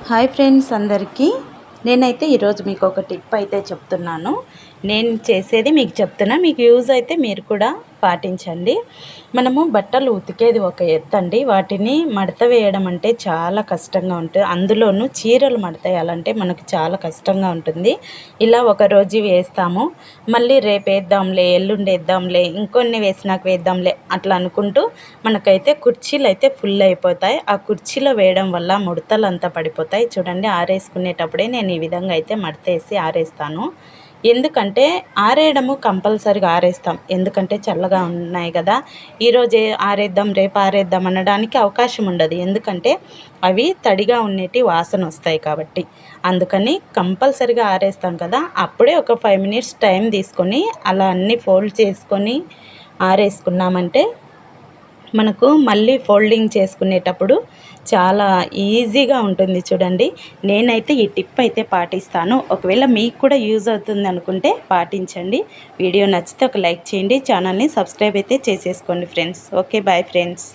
Hi friends అందరికీ నేనైతే ఈరోజు మీకు ఒక టిప్ అయితే చెప్తున్నాను. నేను చేసేది మీకు చెప్తున్నా, మీకు యూజ్ అయితే మీరు కూడా పాటించండి. మనము బట్టలు ఉతికేది ఒక ఎత్తు అండి, వాటిని మడత వేయడం అంటే చాలా కష్టంగా ఉంటుంది. అందులోనూ చీరలు మడత వేయాలంటే మనకు చాలా కష్టంగా ఉంటుంది. ఇలా ఒకరోజు వేస్తాము, మళ్ళీ రేపు వేద్దాంలే, ఎల్లుండి వేద్దాంలే, ఇంకొన్ని వేసినాక వేద్దాంలే అట్లా అనుకుంటూ మనకైతే కుర్చీలు అయితే ఫుల్ అయిపోతాయి. ఆ కుర్చీలో వేయడం వల్ల ముడతలు అంతా పడిపోతాయి. చూడండి, ఆరేసుకునేటప్పుడే నేను ఈ విధంగా అయితే మడతేసి ఆరేస్తాను. ఎందుకంటే ఆరేయడము కంపల్సరీగా ఆరేస్తాం, ఎందుకంటే చల్లగా ఉన్నాయి కదా, ఈరోజు ఆరేద్దాం రేపు ఆరేద్దాం అనడానికి అవకాశం ఉండదు. ఎందుకంటే అవి తడిగా ఉండేటి వాసన వస్తాయి కాబట్టి. అందుకని కంపల్సరీగా ఆరేస్తాం కదా, అప్పుడే ఒక 5 మినిట్స్ టైం తీసుకొని అలా అన్నీ ఫోల్డ్ చేసుకొని ఆరేసుకున్నామంటే మనకు మళ్ళీ ఫోల్డింగ్ చేసుకునేటప్పుడు చాలా ఈజీగా ఉంటుంది. చూడండి, నేనైతే ఈ టిప్ అయితే పాటిస్తాను. ఒకవేళ మీకు కూడా యూజ్ అవుతుంది అనుకుంటే పాటించండి. వీడియో నచ్చితే ఒక లైక్ చేయండి, ఛానల్ని సబ్స్క్రైబ్ అయితే చేసేసుకోండి ఫ్రెండ్స్. Okay, bye friends.